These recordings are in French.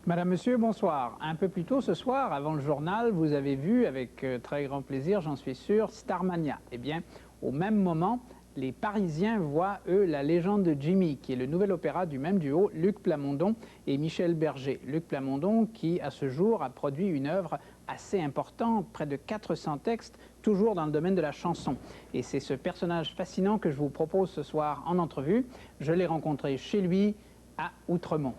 Madame, Monsieur, bonsoir. Un peu plus tôt ce soir, avant le journal, vous avez vu, avec très grand plaisir, j'en suis sûr, Starmania. Eh bien, au même moment, les Parisiens voient, eux, La légende de Jimmy, qui est le nouvel opéra du même duo, Luc Plamondon et Michel Berger. Luc Plamondon qui, à ce jour, a produit une œuvre assez importante, près de 400 textes, toujours dans le domaine de la chanson. Et c'est ce personnage fascinant que je vous propose ce soir en entrevue. Je l'ai rencontré chez lui, à Outremont.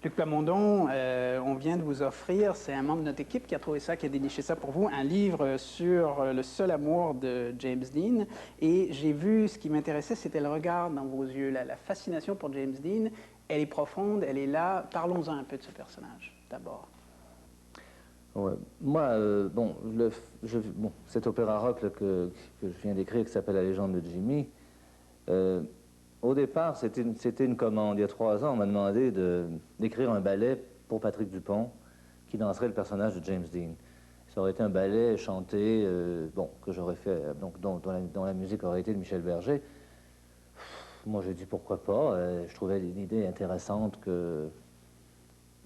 Luc Plamondon, on vient de vous offrir, c'est un membre de notre équipe qui a trouvé ça, qui a déniché ça pour vous, un livre sur le seul amour de James Dean. Et j'ai vu, ce qui m'intéressait, c'était le regard dans vos yeux, la fascination pour James Dean. Elle est profonde, elle est là. Parlons-en un peu de ce personnage, d'abord. Ouais. Moi, cet opéra rock là, que je viens d'écrire, qui s'appelle La légende de Jimmy, au départ, c'était une commande. Il y a 3 ans, on m'a demandé d'écrire un ballet pour Patrick Dupont, qui danserait le personnage de James Dean. Ça aurait été un ballet chanté, que j'aurais fait, donc, dont la musique aurait été de Michel Berger. Moi, j'ai dit pourquoi pas. Je trouvais l'idée intéressante que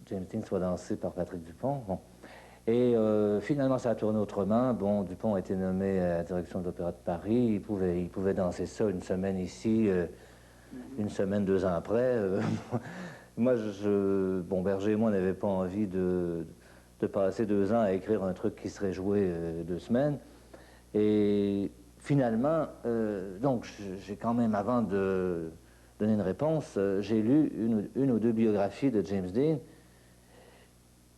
James Dean soit dansé par Patrick Dupont. Bon. Et finalement, ça a tourné autrement. Bon, Dupont a été nommé à la direction de l'Opéra de Paris. Il pouvait danser ça une semaine ici, une semaine 2 ans après. Moi, Berger et moi, n'avait pas envie de passer 2 ans à écrire un truc qui serait joué 2 semaines. Et finalement, donc, j'ai quand même, avant de donner une réponse, j'ai lu une ou deux biographies de James Dean.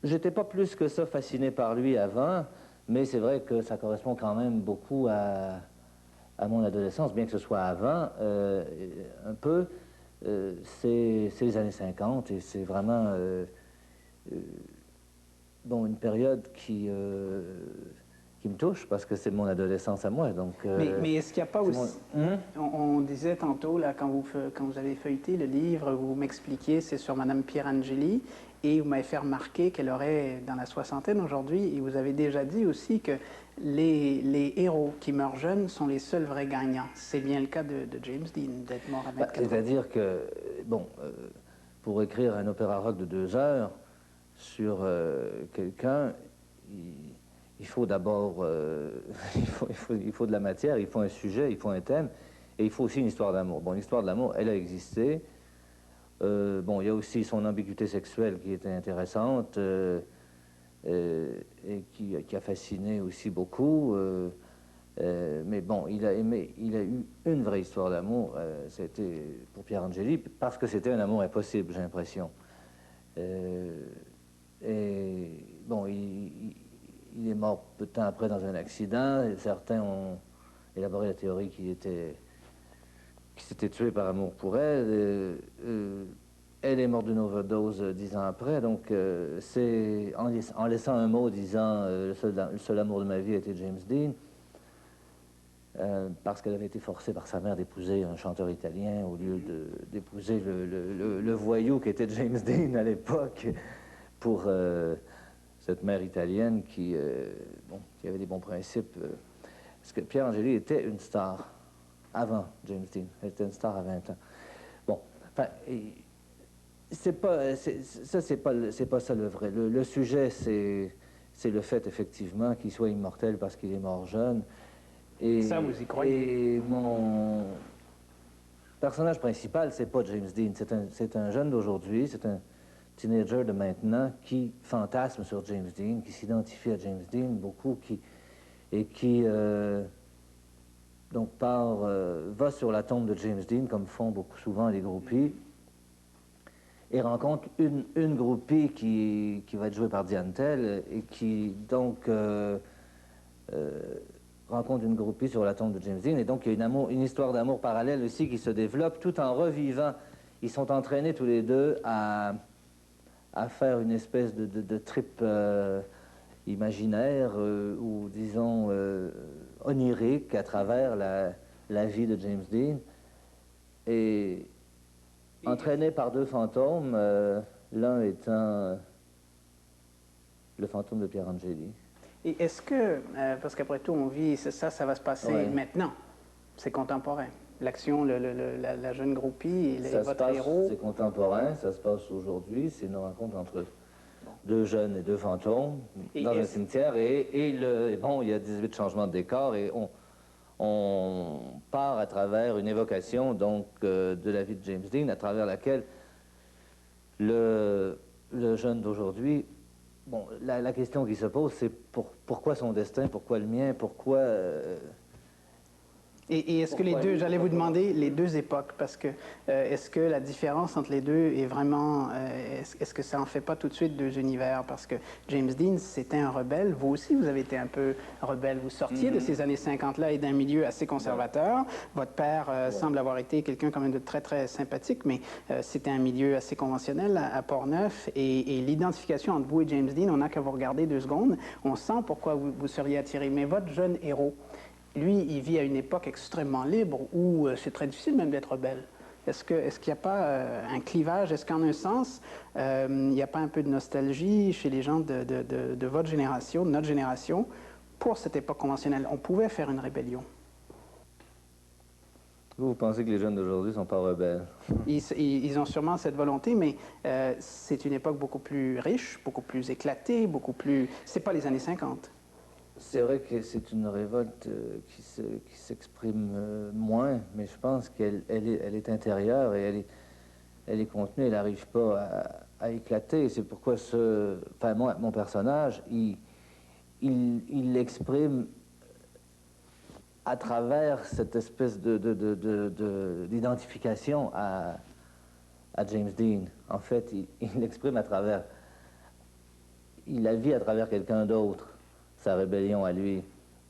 J'étais pas plus que ça fasciné par lui avant, mais c'est vrai que ça correspond quand même beaucoup à mon adolescence, bien que ce soit avant, un peu. C'est les années 50 et c'est vraiment une période qui me touche parce que c'est mon adolescence à moi. Donc, mais est-ce qu'il n'y a pas aussi... On disait tantôt, là, quand vous avez feuilleté le livre, vous m'expliquiez, c'est sur Madame Pierangeli, et vous m'avez fait remarquer qu'elle aurait dans la soixantaine aujourd'hui, et vous avez déjà dit aussi que les héros qui meurent jeunes sont les seuls vrais gagnants. C'est bien le cas de James Dean, d'être mort à 24 ans. C'est-à-dire que, pour écrire un opéra rock de 2 heures sur quelqu'un, il faut d'abord il faut de la matière, il faut un sujet, il faut un thème, et il faut aussi une histoire d'amour. Bon, l'histoire de l'amour, elle a existé. Il y a aussi son ambiguïté sexuelle qui était intéressante et qui a fasciné aussi beaucoup. Mais bon, il a eu une vraie histoire d'amour. C'était pour Pierangeli, parce que c'était un amour impossible, j'ai l'impression. Et bon, il est mort peu de temps après dans un accident. Et certains ont élaboré la théorie qu'il s'était tué par amour pour elle. Elle est morte d'une overdose 10 ans après. Donc, c'est en laissant un mot disant le seul amour de ma vie a été James Dean, parce qu'elle avait été forcée par sa mère d'épouser un chanteur italien au lieu d'épouser le voyou qui était James Dean à l'époque, pour cette mère italienne qui avait des bons principes. Parce que Pierangeli était une star avant James Dean. Elle était une star à 20 ans. Bon, enfin, c'est pas ça le vrai. Le sujet, c'est le fait, effectivement, qu'il soit immortel parce qu'il est mort jeune. Et, ça, vous y croyez? Et mon personnage principal, c'est pas James Dean. C'est un jeune d'aujourd'hui, c'est un teenager de maintenant qui fantasme sur James Dean, qui s'identifie à James Dean beaucoup, qui va sur la tombe de James Dean, comme font beaucoup souvent les groupies, et rencontre une groupie qui va être jouée par Diane Tell, et qui donc rencontre une groupie sur la tombe de James Dean, et donc il y a une histoire d'amour parallèle aussi qui se développe, tout en revivant. Ils sont entraînés tous les deux à faire une espèce de trip imaginaire, ou disons onirique, à travers la vie de James Dean, et entraîné par 2 fantômes, l'un étant le fantôme de Pierangeli. Et est-ce que, parce qu'après tout, on vit, ça va se passer maintenant, c'est contemporain. l'action, la jeune groupie et Ça se votre passe, héros. c'est contemporain, ça se passe aujourd'hui, c'est une rencontre entre deux jeunes et deux fantômes dans un cimetière, bon, il y a 18 changements de décor et on part à travers une évocation donc de la vie de James Dean, à travers laquelle le jeune d'aujourd'hui, bon, la question qui se pose, c'est pourquoi son destin, pourquoi le mien, pourquoi... Et est-ce que les deux, j'allais vous demander les deux époques, parce que est-ce que la différence entre les deux est vraiment, est-ce que ça en fait pas tout de suite deux univers? Parce que James Dean, c'était un rebelle, vous aussi, vous avez été un peu rebelle, vous sortiez de ces années 50-là et d'un milieu assez conservateur. Votre père semble avoir été quelqu'un quand même de très, très sympathique, mais c'était un milieu assez conventionnel à Port-Neuf, et l'identification entre vous et James Dean, on n'a qu'à vous regarder 2 secondes, on sent pourquoi vous seriez attiré. Mais votre jeune héros, lui, il vit à une époque extrêmement libre où c'est très difficile même d'être rebelle. Est-ce qu'il n'y a pas un clivage? Est-ce qu'en un sens, il n'y a pas un peu de nostalgie chez les gens de votre génération, de notre génération, pour cette époque conventionnelle? On pouvait faire une rébellion. Vous pensez que les jeunes d'aujourd'hui ne sont pas rebelles? Ils ont sûrement cette volonté, mais c'est une époque beaucoup plus riche, beaucoup plus éclatée, beaucoup plus... C'est pas les années 50. C'est vrai que c'est une révolte qui s'exprime moins, mais je pense qu'elle est intérieure et elle est contenue, elle n'arrive pas à éclater. C'est pourquoi enfin, mon personnage, il l'exprime à travers cette espèce d'identification à James Dean. En fait, il l'exprime à travers... Il la vit à travers quelqu'un d'autre, sa rébellion à lui.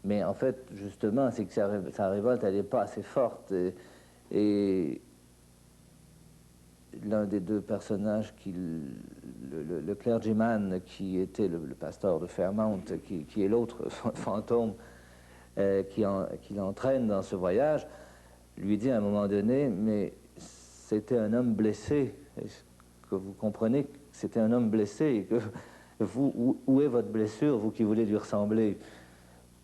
Mais en fait, justement, c'est que sa révolte, elle n'est pas assez forte. Et l'un des deux personnages, le clergyman, qui était le pasteur de Fairmount, qui est l'autre fantôme qui l'entraîne dans ce voyage, lui dit à un moment donné, mais c'était un homme blessé. Est-ce que vous comprenez que c'était un homme blessé et que vous, où est votre blessure, vous qui voulez lui ressembler?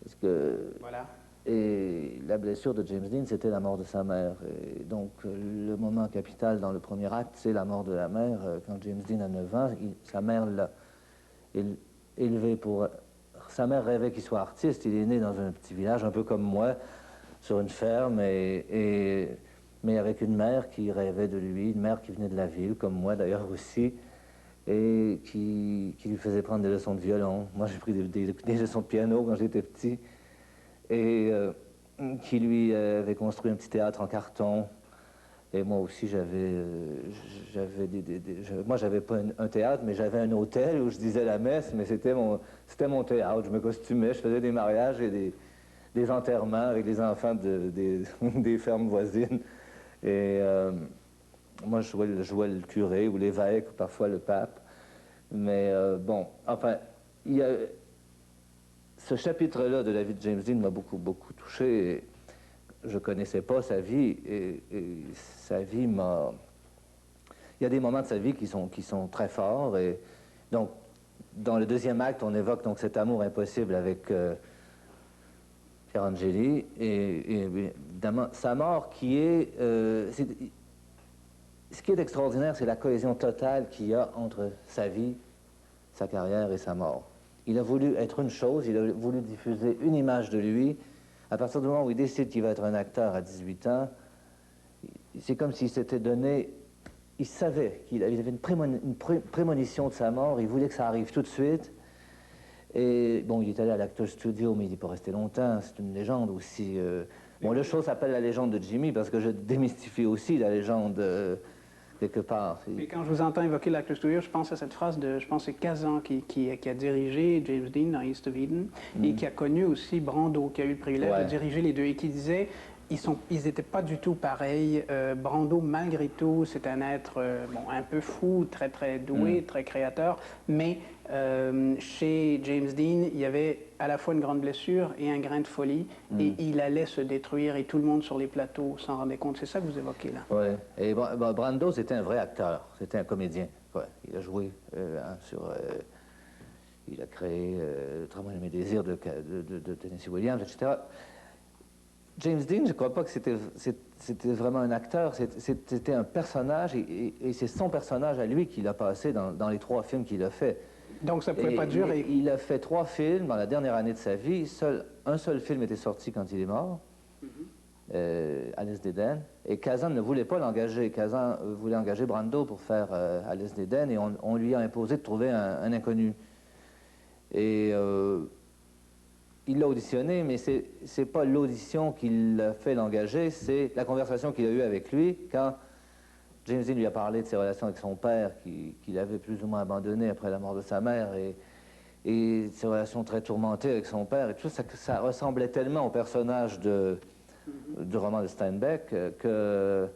Parce que... Voilà. Et la blessure de James Dean, c'était la mort de sa mère. Et donc, le moment capital dans le premier acte, c'est la mort de la mère. Quand James Dean a 9 ans, sa mère l'a élevé pour... Sa mère rêvait qu'il soit artiste. Il est né dans un petit village, un peu comme moi, sur une ferme, mais avec une mère qui rêvait de lui, une mère qui venait de la ville, comme moi d'ailleurs aussi, et qui lui faisait prendre des leçons de violon. Moi, j'ai pris des leçons de piano quand j'étais petit, et qui lui avait construit un petit théâtre en carton. Et moi aussi, moi, j'avais pas un théâtre, mais j'avais un hôtel où je disais la messe, mais c'était mon théâtre. Je me costumais, je faisais des mariages et des enterrements avec les enfants des fermes voisines. Et moi, je jouais le curé ou l'évêque, ou parfois le pape. Mais bon, enfin, ce chapitre-là de la vie de James Dean m'a beaucoup, beaucoup touché. Et je connaissais pas sa vie, et sa vie m'a... Il y a des moments de sa vie qui sont très forts, et donc, dans le deuxième acte, on évoque donc cet amour impossible avec Pier Angeli, et évidemment, sa mort qui est... ce qui est extraordinaire, c'est la cohésion totale qu'il y a entre sa vie, sa carrière et sa mort. Il a voulu être une chose, il a voulu diffuser une image de lui. À partir du moment où il décide qu'il va être un acteur à 18 ans, c'est comme s'il s'était donné... Il savait qu'il avait une prémonition de sa mort, il voulait que ça arrive tout de suite. Et bon, il est allé à l'Actors Studio, mais il n'est pas resté longtemps, c'est une légende aussi. Bon, le show s'appelle La légende de Jimmy, parce que je démystifie aussi la légende quelque part. Mais quand je vous entends évoquer l'Actors Studio, je pense à cette phrase de, je pense que c'est Kazan qui a dirigé James Dean dans East of Eden, et qui a connu aussi Brando, qui a eu le privilège de diriger les deux, et qui disait... Ils n'étaient pas du tout pareils. Brando, malgré tout, c'est un être bon, un peu fou, très, très doué, très créateur. Mais chez James Dean, il y avait à la fois une grande blessure et un grain de folie. Et il allait se détruire, et tout le monde sur les plateaux s'en rendait compte. C'est ça que vous évoquez là. Oui. Et Brando, c'était un vrai acteur. C'était un comédien. Ouais. Il a joué il a créé Travail de mes désirs de Tennessee Williams, etc. James Dean, je ne crois pas que c'était vraiment un acteur, c'était un personnage, et c'est son personnage à lui qu'il a passé dans les 3 films qu'il a fait. Donc ça ne pouvait pas durer. Il a fait 3 films dans la dernière année de sa vie. Un seul film était sorti quand il est mort, Alice d'Éden, et Kazan ne voulait pas l'engager. Kazan voulait engager Brando pour faire Alice d'Éden, et on lui a imposé de trouver un inconnu. Et il l'a auditionné, mais c'est pas l'audition qui l'a fait l'engager, c'est la conversation qu'il a eue avec lui quand James Dean lui a parlé de ses relations avec son père, qu'il avait plus ou moins abandonné après la mort de sa mère, et ses relations très tourmentées avec son père, et tout ça, que ça ressemblait tellement au personnage du roman de Steinbeck que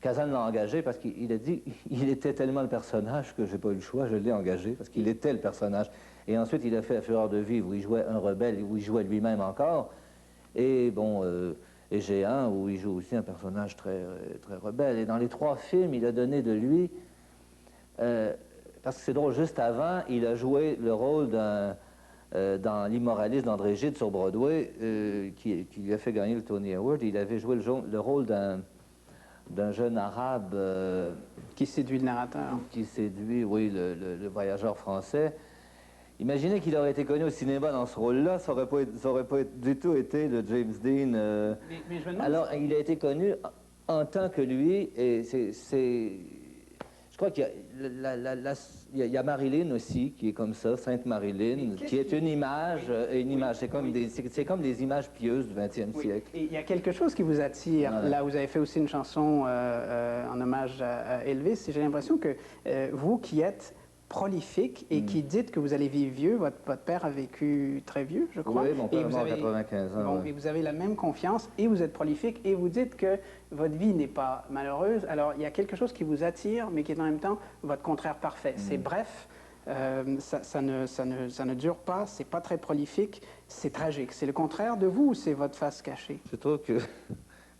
Kazan l'a engagé parce qu'il a dit il était tellement le personnage que j'ai pas eu le choix, je l'ai engagé parce qu'il était le personnage. Et ensuite, il a fait La Fureur de vivre, où il jouait un rebelle, où il jouait lui-même encore. Et bon, et Géant, où il joue aussi un personnage très rebelle. Et dans les 3 films, il a donné de lui, parce que c'est drôle, juste avant, il a joué le rôle dans L'Immoraliste d'André Gide sur Broadway, qui lui a fait gagner le Tony Award. Il avait joué le rôle d'un jeune arabe... qui séduit le narrateur. Qui séduit, oui, le voyageur français. Imaginez qu'il aurait été connu au cinéma dans ce rôle-là, ça aurait pas du tout été le James Dean. Mais je me demande... Alors, il a été connu en tant que lui, et je crois qu'il y a Marilyn aussi, qui est comme ça, Sainte Marilyn, qui est une image, c'est comme des images pieuses du 20e siècle. Et il y a quelque chose qui vous attire. Ouais. Là, vous avez fait aussi une chanson en hommage à Elvis, et j'ai l'impression que vous qui êtes prolifique et qui dites que vous allez vivre vieux, votre père a vécu très vieux, je crois. Oui, mon père a 95 ans. Bon, ouais. Et vous avez la même confiance et vous êtes prolifique et vous dites que votre vie n'est pas malheureuse. Alors, il y a quelque chose qui vous attire, mais qui est en même temps votre contraire parfait. C'est bref, ça ne dure pas, c'est pas très prolifique, c'est tragique. C'est le contraire de vous ou c'est votre face cachée? Je trouve que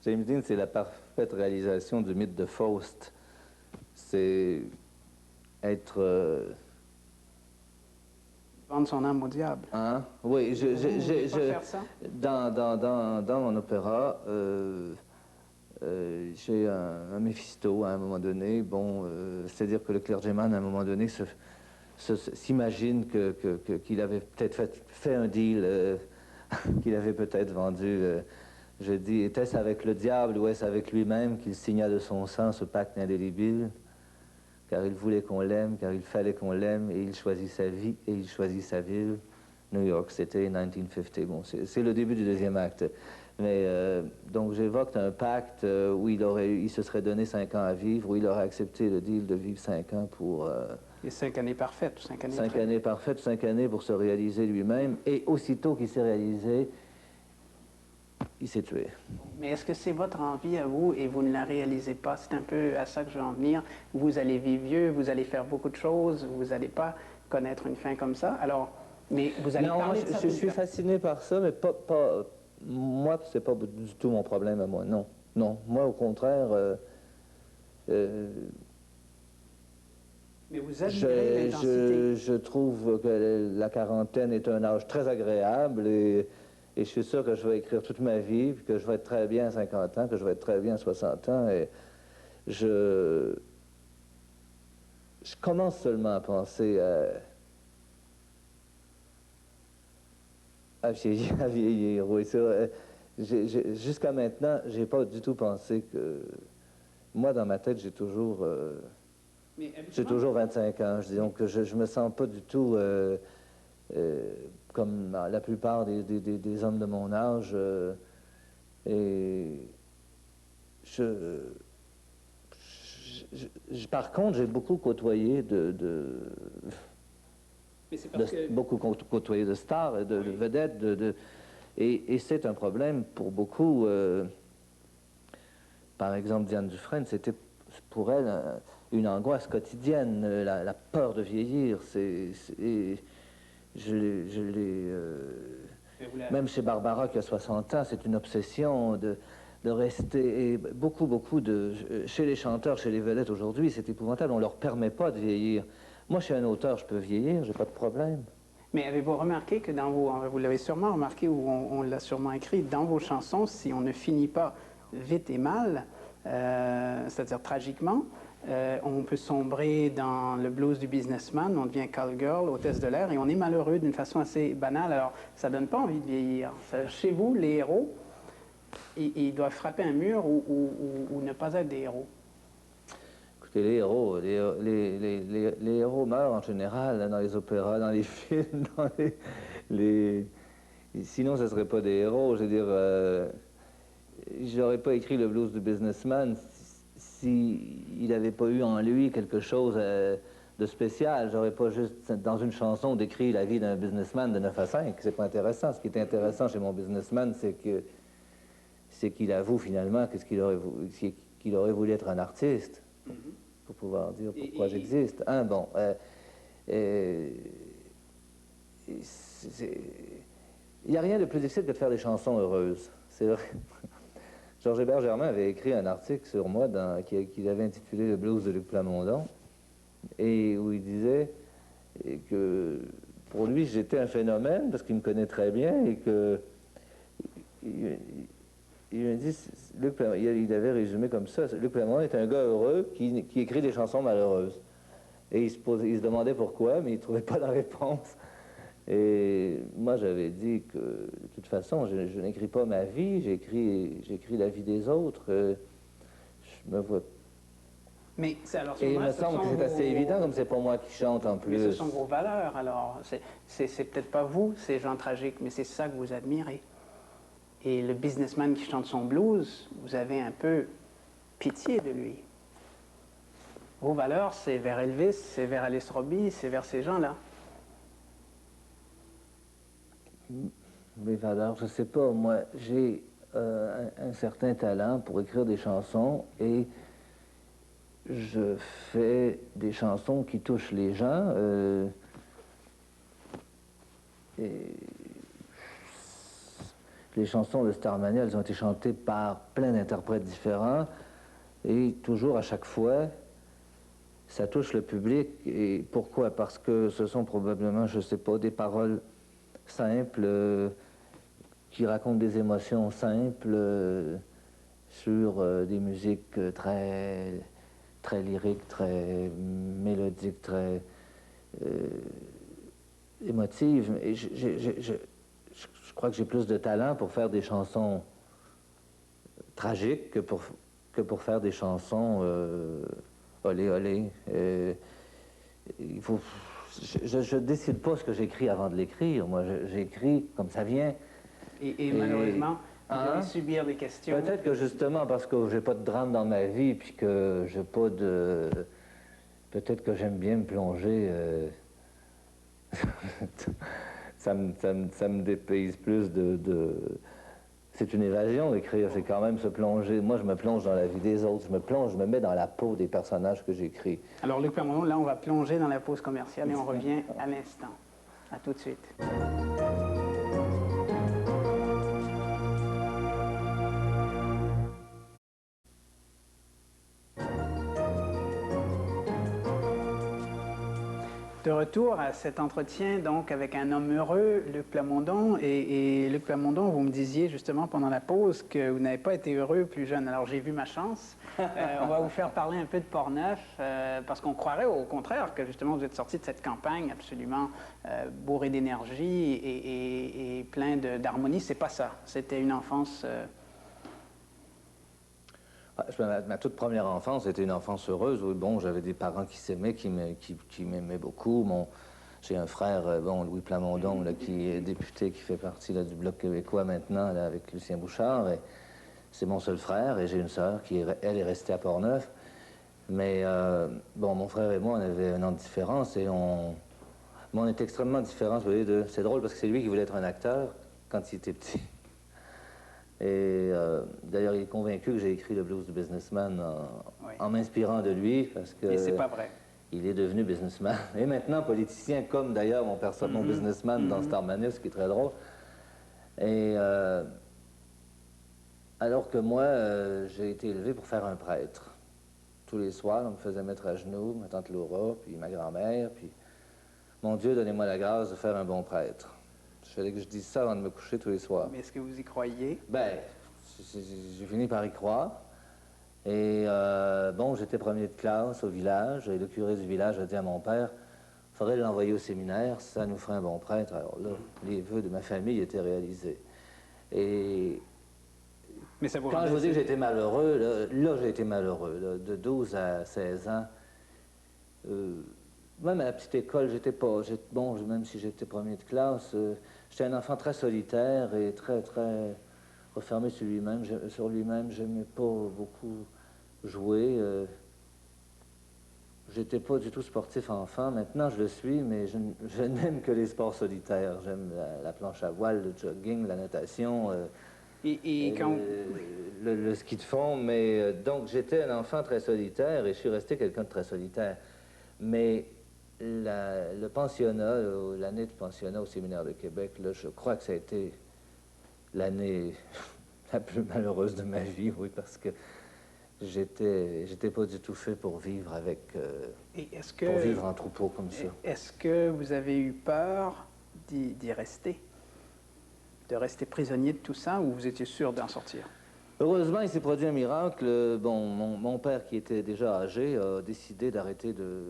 James Dean, c'est la parfaite réalisation du mythe de Faust. C'est être... Vendre son âme au diable. Hein? Oui, faire ça? Dans mon opéra, j'ai un Méphisto à un moment donné. Bon, c'est-à-dire que le clergyman, à un moment donné, s'imagine qu'il avait peut-être fait un deal, qu'il avait peut-être vendu. Je dis, était-ce avec le diable ou est-ce avec lui-même qu'il signa de son sang ce pacte indélébile? Car il voulait qu'on l'aime, car il fallait qu'on l'aime, et il choisit sa vie, et il choisit sa ville. New York, c'était 1950. Bon, c'est le début du 2e acte. Mais, donc, j'évoque un pacte où il se serait donné 5 ans à vivre, où il aurait accepté le deal de vivre 5 ans pour... et 5 années parfaites, 5 années... 5 années parfaites, 5 années pour se réaliser lui-même, et aussitôt qu'il s'est réalisé, il s'est tué. Mais est-ce que c'est votre envie à vous et vous ne la réalisez pas? C'est un peu à ça que je veux en venir. Vous allez vivre vieux, vous allez faire beaucoup de choses, vous n'allez pas connaître une fin comme ça. Alors, mais vous allez parler de ça. Je suis fasciné par ça, mais pas moi, c'est pas du tout mon problème à moi. Non, non. Moi, au contraire, mais vous admirez l'intensité. Je trouve que la quarantaine est un âge très agréable et je suis sûr que je vais écrire toute ma vie, puis que je vais être très bien à 50 ans, que je vais être très bien à 60 ans. Et je commence seulement à penser à vieillir, oui. Jusqu'à maintenant, j'ai pas du tout pensé que... Moi, dans ma tête, j'ai toujours 25 ans. Donc, je me sens pas du tout... comme la plupart des hommes de mon âge. Par contre, j'ai beaucoup côtoyé beaucoup côtoyé de stars, de vedettes, et c'est un problème pour beaucoup. Par exemple, Diane Dufresne, c'était pour elle une angoisse quotidienne, la peur de vieillir. Même chez Barbara, qui a 60 ans, c'est une obsession de rester. Et beaucoup chez les chanteurs, chez les vedettes aujourd'hui, c'est épouvantable. On ne leur permet pas de vieillir. Moi, chez un auteur, je peux vieillir, j'ai pas de problème. Mais avez-vous remarqué que dans vos, vous l'avez sûrement remarqué ou on l'a sûrement écrit, dans vos chansons, si on ne finit pas vite et mal, c'est-à-dire tragiquement, on peut sombrer dans le blues du businessman, on devient call girl, hôtesse de l'air, et on est malheureux d'une façon assez banale. Alors, ça donne pas envie de vieillir. Chez vous, les héros, ils doivent frapper un mur ou ne pas être des héros. Écoutez, les héros, les héros meurent en général hein, dans les opéras, dans les films, les... Sinon, ce ne serait pas des héros. Je veux dire, j'aurais pas écrit le blues du businessman s'il n'avait pas eu en lui quelque chose de spécial. J'aurais pas juste, dans une chanson, décrit la vie d'un businessman de 9 à 5. C'est pas intéressant. Ce qui est intéressant chez mon businessman, c'est qu'il avoue finalement qu'il aurait voulu être un artiste pour pouvoir dire pourquoi j'existe. Hein, bon, il n'y a rien de plus difficile que de faire des chansons heureuses. C'est vrai. Georges Hébert Germain avait écrit un article sur moi qu'il avait intitulé Le blues de Luc Plamondon, et où il disait que pour lui j'étais un phénomène parce qu'il me connaît très bien et que il m'a dit, il avait résumé comme ça, Luc Plamondon est un gars heureux qui écrit des chansons malheureuses. Et il se demandait pourquoi, mais il ne trouvait pas la réponse. Et moi, j'avais dit que, de toute façon, je n'écris pas ma vie, j'écris la vie des autres. Je me vois... Mais alors, Et il me semble que c'est assez évident, comme c'est pas moi qui chante en plus. Mais ce sont vos valeurs, alors. C'est peut-être pas vous, ces gens tragiques, mais c'est ça que vous admirez. Et le businessman qui chante son blues, vous avez un peu pitié de lui. Vos valeurs, c'est vers Elvis, c'est vers Alice Robbie, c'est vers ces gens-là. Mes valeurs, je sais pas. Moi, j'ai un certain talent pour écrire des chansons et je fais des chansons qui touchent les gens. Et les chansons de Starmania, elles ont été chantées par plein d'interprètes différents et toujours, à chaque fois, ça touche le public. Et pourquoi? Parce que ce sont probablement, je sais pas, des paroles simples qui racontent des émotions simples sur des musiques très, très lyriques, très mélodiques, très émotives. Et je crois que j'ai plus de talent pour faire des chansons tragiques que pour faire des chansons olé olé. Il faut... Je ne décide pas ce que j'écris avant de l'écrire. Moi, j'écris comme ça vient. Et malheureusement, vous allez subir des questions. Peut-être que justement, parce que j'ai pas de drame dans ma vie, puis que j'ai pas de... Peut-être que j'aime bien me plonger... ça me dépayse plus de... C'est une évasion, écrire, c'est quand même se plonger. Moi, je me plonge dans la vie des autres, je me mets dans la peau des personnages que j'écris. Alors, Luc Plamondon, là, on va plonger dans la pause commerciale et on revient à l'instant. À tout de suite. De retour à cet entretien donc avec un homme heureux, Luc Plamondon. Et Luc Plamondon, vous me disiez justement pendant la pause que vous n'avez pas été heureux plus jeune. Alors j'ai vu ma chance. On va vous faire parler un peu de Portneuf parce qu'on croirait au contraire que justement vous êtes sorti de cette campagne absolument bourrée d'énergie et plein d'harmonie. C'est pas ça. C'était une enfance... Ma toute première enfance était une enfance heureuse. Bon, j'avais des parents qui s'aimaient, qui m'aimaient beaucoup. J'ai un frère, Louis Plamondon, là, qui est député, qui fait partie là, du Bloc québécois maintenant, là, avec Lucien Bouchard. Et c'est mon seul frère. Et j'ai une sœur qui, elle, est restée à Portneuf. Mais, mon frère et moi, on avait un an de différence et on était extrêmement différents tous les deux. C'est drôle parce que c'est lui qui voulait être un acteur quand il était petit. Et d'ailleurs, il est convaincu que j'ai écrit le blues du businessman en m'inspirant de lui, parce que... Et c'est pas vrai. Il est devenu businessman. Et maintenant politicien, comme d'ailleurs mon businessman dans Starmania, ce qui est très drôle. Et alors que moi, j'ai été élevé pour faire un prêtre. Tous les soirs, on me faisait mettre à genoux, ma tante Laura, puis ma grand-mère, puis Mon Dieu, donnez-moi la grâce de faire un bon prêtre. Il fallait que je dise ça avant de me coucher tous les soirs. Mais est-ce que vous y croyez? Ben, j'ai fini par y croire. Et bon, j'étais premier de classe au village, et le curé du village a dit à mon père, il faudrait l'envoyer au séminaire, ça nous ferait un bon prêtre. Alors là, les vœux de ma famille étaient réalisés. Et Mais ça vous quand je rendait- vous dis que j'ai été malheureux, là, j'ai été malheureux. Là, de 12 à 16 ans, même à la petite école, j'étais pas... Bon, même si j'étais premier de classe, j'étais un enfant très solitaire et très, très refermé sur lui-même. J'aimais pas beaucoup jouer. J'étais pas du tout sportif enfant. Maintenant, je le suis, mais je n'aime que les sports solitaires. J'aime la planche à voile, le jogging, la natation, Et quand... le ski de fond. Mais donc, j'étais un enfant très solitaire et je suis resté quelqu'un de très solitaire. Mais le pensionnat, l'année de pensionnat au Séminaire de Québec, là, je crois que ça a été l'année la plus malheureuse de ma vie, oui, parce que j'étais pas du tout fait pour vivre avec... Et est-ce pour vivre que, en troupeau comme ça. est-ce que vous avez eu peur d'y rester? De rester prisonnier de tout ça, ou vous étiez sûr d'en sortir? Heureusement, il s'est produit un miracle. Bon, mon père, qui était déjà âgé, a décidé d'arrêter de...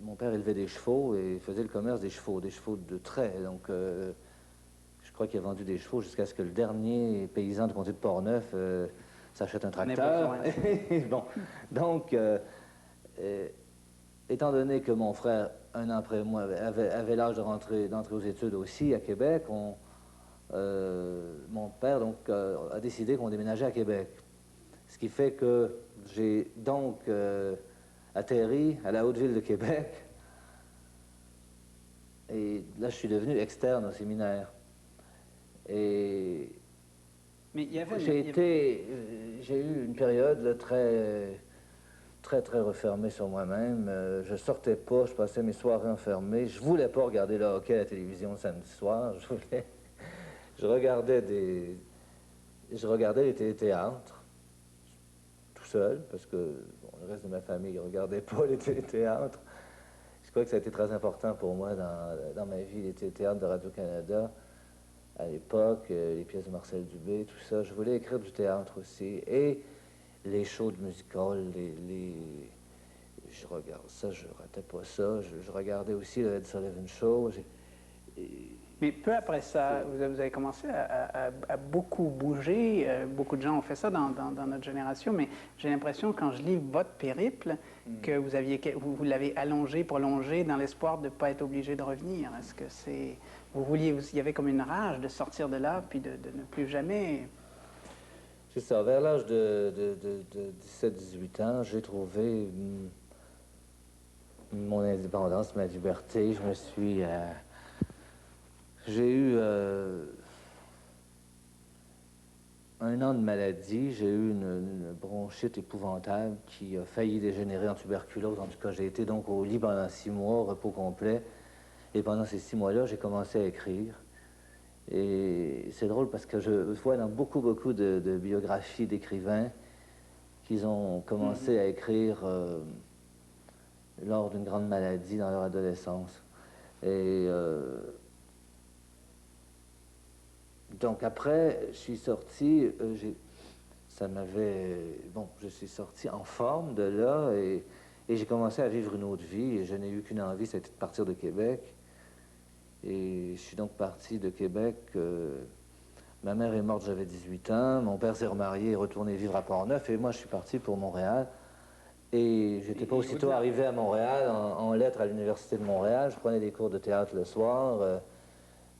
Mon père élevait des chevaux et faisait le commerce des chevaux de trait. Donc, je crois qu'il a vendu des chevaux jusqu'à ce que le dernier paysan du comté de Portneuf s'achète un tracteur. Bon, donc, étant donné que mon frère, un an après moi, avait l'âge d'entrer aux études aussi à Québec, mon père donc, a décidé qu'on déménageait à Québec. Ce qui fait que j'ai donc atterri à la Haute-Ville de Québec. Et là, je suis devenu externe au séminaire. Et Mais il y avait... j'ai eu une période là, très refermée sur moi-même. Je sortais pas, je passais mes soirées enfermées. Je voulais pas regarder le hockey à la télévision le samedi soir. Je regardais les téléthéâtres, tout seul, parce que bon, le reste de ma famille ne regardait pas les téléthéâtres. Je crois que ça a été très important pour moi dans ma vie, les téléthéâtres de Radio-Canada. À l'époque, les pièces de Marcel Dubé, tout ça. Je voulais écrire du théâtre aussi. Et les shows de musical, je regarde ça, je ratais pas ça. Je regardais aussi le Ed Sullivan Show. Mais peu après ça, vous avez commencé à beaucoup bouger. Beaucoup de gens ont fait ça dans notre génération, mais j'ai l'impression, quand je lis votre périple, que vous l'avez allongé, prolongé, dans l'espoir de ne pas être obligé de revenir. Est-ce que c'est... il y avait comme une rage de sortir de là, puis de ne plus jamais... C'est ça, vers l'âge de 17-18 ans, j'ai trouvé mon indépendance, ma liberté. Je me suis... J'ai eu un an de maladie, j'ai eu une bronchite épouvantable qui a failli dégénérer en tuberculose. En tout cas, j'ai été donc au lit pendant 6 mois, repos complet. Et pendant ces 6 mois-là, j'ai commencé à écrire. Et c'est drôle parce que je vois dans beaucoup de biographies d'écrivains qu'ils ont commencé à écrire lors d'une grande maladie dans leur adolescence. Et... donc après, je suis sorti, je suis sorti en forme de là et j'ai commencé à vivre une autre vie et je n'ai eu qu'une envie, c'était de partir de Québec. Et je suis donc parti de Québec. Ma mère est morte, j'avais 18 ans, mon père s'est remarié et retourné vivre à Portneuf et moi je suis parti pour Montréal. Et j'étais pas aussitôt arrivé à Montréal en lettres à l'Université de Montréal. Je prenais des cours de théâtre le soir.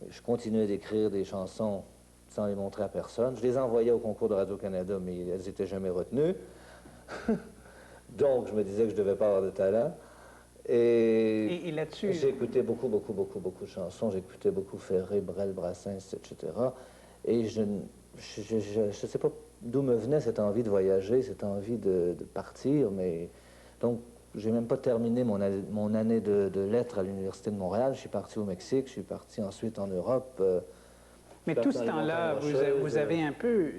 Je continuais d'écrire des chansons sans les montrer à personne. Je les envoyais au concours de Radio-Canada, mais elles n'étaient jamais retenues. Donc, je me disais que je ne devais pas avoir de talent. Et là-dessus... J'ai écouté beaucoup de chansons. J'écoutais beaucoup Ferré, Brel, Brassens, etc. Et je ne sais pas d'où me venait cette envie de voyager, cette envie de partir, mais... Donc, j'ai même pas terminé mon année de lettres à l'Université de Montréal. Je suis parti au Mexique, je suis parti ensuite en Europe. Mais tout ce temps-là, vous avez un peu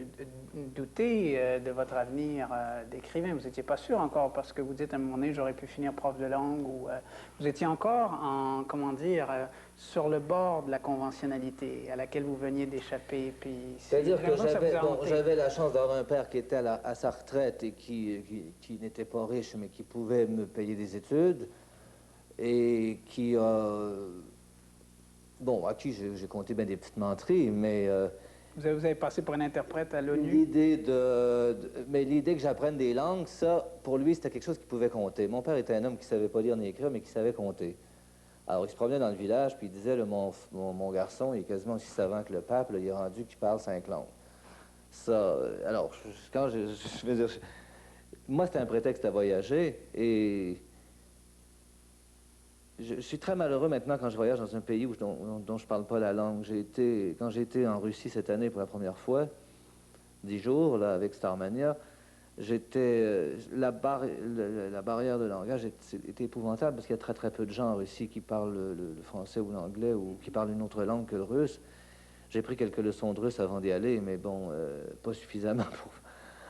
douté de votre avenir d'écrivain. Vous n'étiez pas sûr encore parce que vous dites à un moment donné, j'aurais pu finir prof de langue ou vous étiez encore en, comment dire, sur le bord de la conventionnalité à laquelle vous veniez d'échapper. C'est-à-dire que j'avais la chance d'avoir un père qui était à sa retraite et qui n'était pas riche mais qui pouvait me payer des études et qui bon, à qui j'ai compté bien des petites menteries, mais vous avez passé pour un interprète à l'ONU? Mais l'idée que j'apprenne des langues, ça, pour lui, c'était quelque chose qui pouvait compter. Mon père était un homme qui savait pas lire ni écrire, mais qui savait compter. Alors, il se promenait dans le village, puis il disait, là, mon garçon, il est quasiment aussi savant que le pape, là, il est rendu qu'il parle 5 langues. Ça, alors, je veux dire, moi, c'était un prétexte à voyager, et je suis très malheureux maintenant quand je voyage dans un pays dont je parle pas la langue. Quand j'ai été en Russie cette année pour la première fois, 10 jours, là, avec Starmania, la barrière de langage était épouvantable parce qu'il y a très, très peu de gens en Russie qui parlent le français ou l'anglais ou qui parlent une autre langue que le russe. J'ai pris quelques leçons de russe avant d'y aller, mais bon, pas suffisamment pour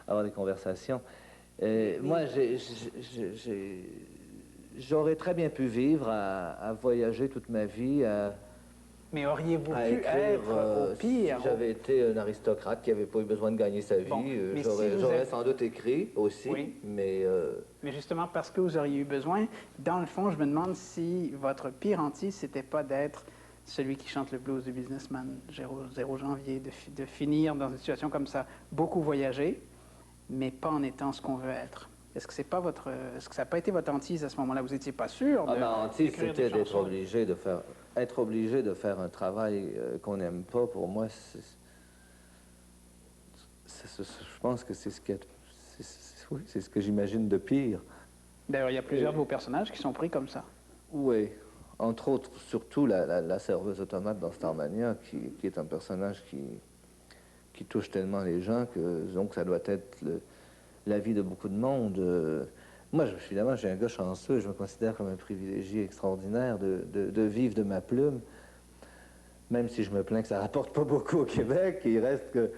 avoir des conversations. Moi, j'aurais très bien pu vivre à voyager toute ma vie, Mais auriez-vous pu écrire, être au pire? Si j'avais été un aristocrate qui n'avait pas eu besoin de gagner sa vie, Bon, j'aurais sans doute écrit aussi, oui. mais justement, parce que vous auriez eu besoin, dans le fond, je me demande si votre pire hantise, c'était pas d'être celui qui chante le blues du businessman 0 janvier, de finir dans une situation comme ça, beaucoup voyager, mais pas en étant ce qu'on veut être. Est-ce que ça n'a pas été votre hantise à ce moment-là? Vous n'étiez pas sûr de... Ma hantise, c'était d'être obligé de faire... Être obligé de faire un travail qu'on n'aime pas, pour moi, je pense que c'est ce que j'imagine de pire. D'ailleurs, il y a plusieurs de vos personnages qui sont pris comme ça. Oui. Entre autres, surtout la serveuse automate dans Starmania, qui est un personnage qui touche tellement les gens que donc ça doit être la vie de beaucoup de monde. Moi, évidemment, j'ai un gars chanceux, je me considère comme un privilégié extraordinaire de vivre de ma plume, même si je me plains que ça rapporte pas beaucoup au Québec, il reste que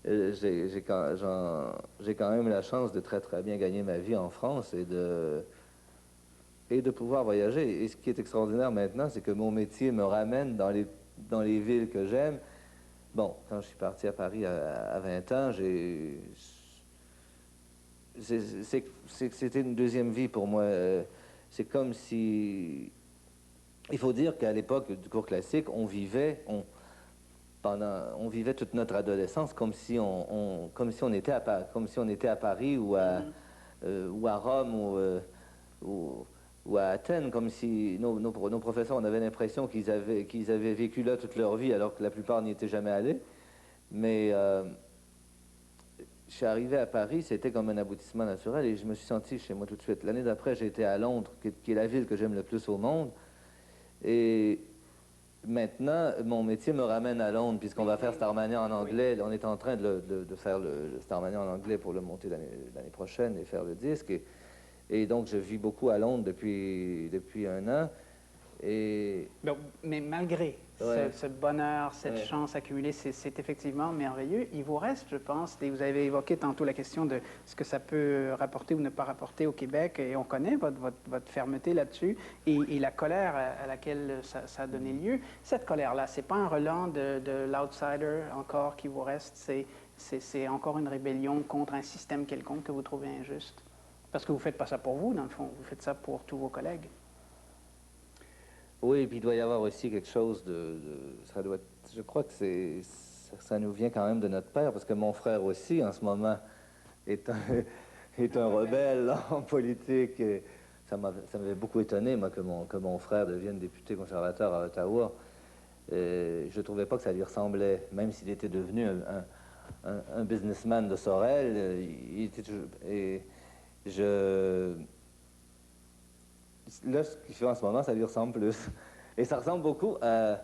j'ai quand même la chance de très, très bien gagner ma vie en France et de pouvoir voyager. Et ce qui est extraordinaire maintenant, c'est que mon métier me ramène dans les villes que j'aime. Bon, quand je suis parti à Paris à 20 ans, c'était une deuxième vie pour moi. C'est comme si... Il faut dire qu'à l'époque du cours classique, on vivait toute notre adolescence comme si on était à Paris ou à Rome ou à Athènes, comme si nos professeurs, on avait l'impression qu'ils avaient vécu là toute leur vie, alors que la plupart n'y étaient jamais allés. Mais je suis arrivé à Paris, c'était comme un aboutissement naturel, et je me suis senti chez moi tout de suite. L'année d'après, j'ai été à Londres, qui est la ville que j'aime le plus au monde. Et maintenant, mon métier me ramène à Londres, puisqu'on va faire Starmania en anglais. On est en train de faire le Starmania en anglais pour le monter l'année prochaine et faire le disque. Et donc, je vis beaucoup à Londres depuis 1 an. Mais malgré ce bonheur, cette chance accumulée, c'est effectivement merveilleux. Il vous reste, je pense, et vous avez évoqué tantôt la question de ce que ça peut rapporter ou ne pas rapporter au Québec, et on connaît votre fermeté là-dessus, et la colère à laquelle ça a donné lieu. Cette colère-là, c'est pas un relent de l'outsider encore qui vous reste, c'est encore une rébellion contre un système quelconque que vous trouvez injuste. Parce que vous ne faites pas ça pour vous, dans le fond, vous faites ça pour tous vos collègues. Oui, puis il doit y avoir aussi quelque chose je crois que ça nous vient quand même de notre père, parce que mon frère aussi, en ce moment, est un rebelle en politique. Et ça m'avait beaucoup étonné, moi, que mon frère devienne député conservateur à Ottawa. Je ne trouvais pas que ça lui ressemblait, même s'il était devenu un businessman de Sorel. Il était toujours... Là, ce qu'il fait en ce moment, ça lui ressemble plus. Et ça ressemble beaucoup à...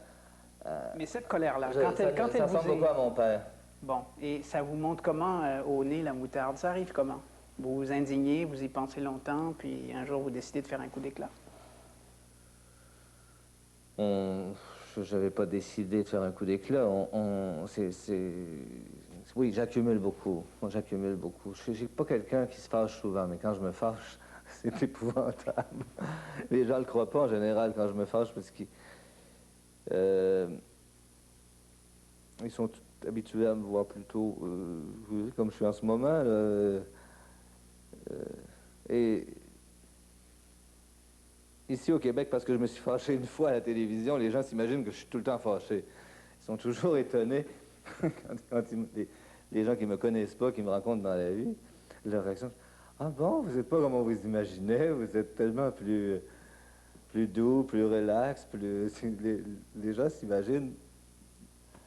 Mais cette colère-là, ça ressemble beaucoup à mon père. Bon, et ça vous montre comment, au nez, la moutarde? Ça arrive comment? Vous vous indignez, vous y pensez longtemps, puis un jour, vous décidez de faire un coup d'éclat? Je je n'avais pas décidé de faire un coup d'éclat. Oui, j'accumule beaucoup. Moi, j'accumule beaucoup. Je ne suis pas quelqu'un qui se fâche souvent, mais quand je me fâche, c'est épouvantable. Les gens ne le croient pas en général quand je me fâche parce qu'ils ils sont habitués à me voir plutôt comme je suis en ce moment. Et ici au Québec, parce que je me suis fâché une fois à la télévision, les gens s'imaginent que je suis tout le temps fâché. Ils sont toujours étonnés les gens qui ne me connaissent pas, qui me rencontrent dans la vie, leur réaction, ah bon, vous n'êtes pas comme on vous imaginait, vous êtes tellement plus doux, plus relax, les gens s'imaginent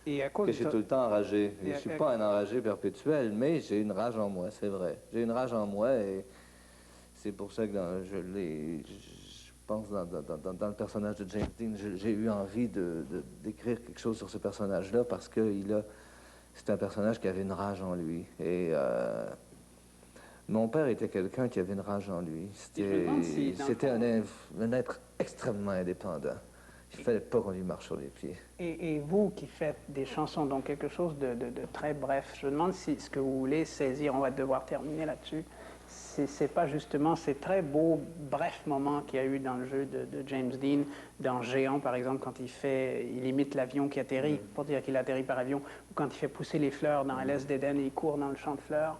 Et à cause que je suis tout le temps enragé. Je ne suis et pas un enragé perpétuel, mais j'ai une rage en moi, c'est vrai. J'ai une rage en moi et c'est pour ça que je pense dans le personnage de James Dean, j'ai eu envie d'écrire quelque chose sur ce personnage-là parce que c'est un personnage qui avait une rage en lui. Et mon père était quelqu'un qui avait une rage en lui. C'était un être extrêmement indépendant. Il ne fallait pas qu'on lui marche sur les pieds. Et vous qui faites des chansons, donc quelque chose de très bref, je me demande si ce que vous voulez saisir, on va devoir terminer là-dessus, c'est pas justement ces très beaux, brefs moments qu'il y a eu dans le jeu de James Dean, dans Géant par exemple, quand il imite l'avion qui atterrit, pour dire qu'il atterrit par avion, ou quand il fait pousser les fleurs dans L.S. d'Éden et il court dans le champ de fleurs.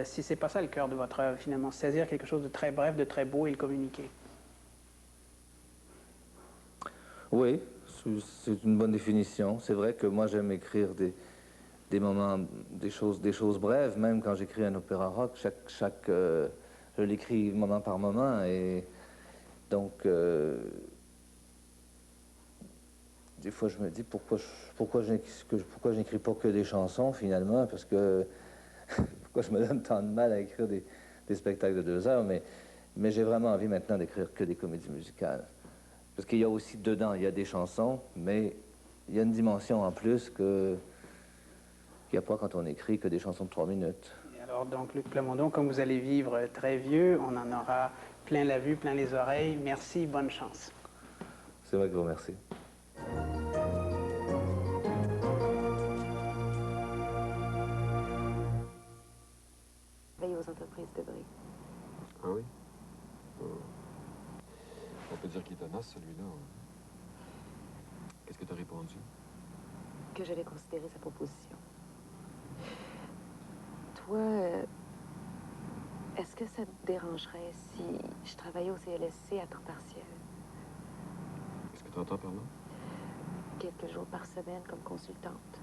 Si c'est pas ça le cœur de votre œuvre, finalement, saisir quelque chose de très bref, de très beau et le communiquer. Oui, c'est une bonne définition. C'est vrai que moi, j'aime écrire des moments, des choses brèves, même quand j'écris un opéra rock, je l'écris moment par moment, et donc, des fois, je me dis pourquoi je n'écris pas que des chansons, finalement, parce que pourquoi je me donne tant de mal à écrire des spectacles de 2 heures, mais j'ai vraiment envie maintenant d'écrire que des comédies musicales. Parce qu'il y a aussi dedans, il y a des chansons, mais il y a une dimension en plus qu'il n'y a pas quand on écrit que des chansons de 3 minutes. Et alors donc, Luc Plamondon, comme vous allez vivre très vieux, on en aura plein la vue, plein les oreilles. Merci, bonne chance. C'est vrai que je vous remercie. Aux entreprises de bris. Ah oui? On peut dire qu'il est tenace, celui-là. Qu'est-ce que tu as répondu? Que j'allais considérer sa proposition. Toi, est-ce que ça te dérangerait si je travaillais au CLSC à temps partiel? Qu'est-ce que tu entends par là? Quelques jours par semaine comme consultante.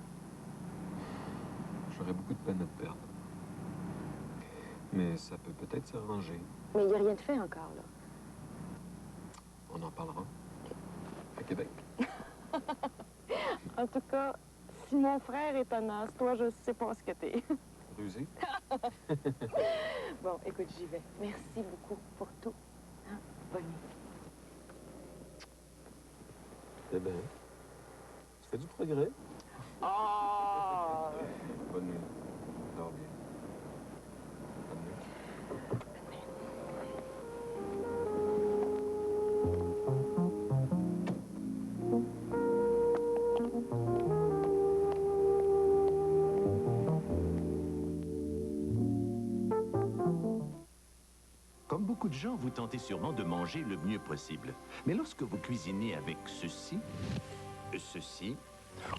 J'aurais beaucoup de peine à te perdre. Mais ça peut peut-être s'arranger. Mais il n'y a rien de fait encore, là. On en parlera. Okay. À Québec. En tout cas, si mon frère est tenace, toi, je sais pas ce que t'es. Rusé? Bon, écoute, j'y vais. Merci beaucoup pour tout. Hein? Bonne nuit. Eh bien, tu fais du progrès. Oh! Bonne nuit. Dors bien. Bonne nuit. Comme beaucoup de gens, vous tentez sûrement de manger le mieux possible. Mais lorsque vous cuisinez avec ceci,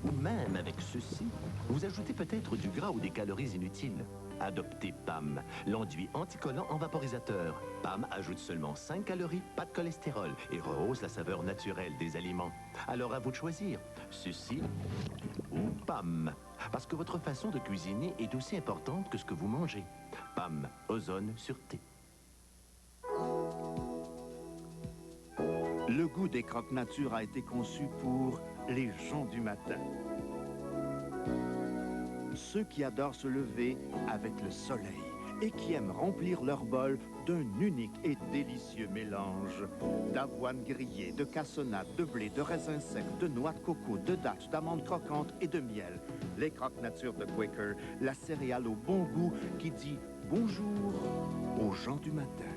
ou même avec ceci, vous ajoutez peut-être du gras ou des calories inutiles. Adoptez PAM, l'enduit anticollant en vaporisateur. PAM ajoute seulement 5 calories, pas de cholestérol et rehausse la saveur naturelle des aliments. Alors à vous de choisir, ceci ou PAM. Parce que votre façon de cuisiner est aussi importante que ce que vous mangez. PAM, ozone sûreté. Le goût des croque-nature a été conçu pour les gens du matin. Ceux qui adorent se lever avec le soleil et qui aiment remplir leur bol d'un unique et délicieux mélange d'avoine grillée, de cassonade, de blé, de raisins secs, de noix de coco, de dattes, d'amandes croquantes et de miel. Les croque-nature de Quaker, la céréale au bon goût qui dit bonjour aux gens du matin.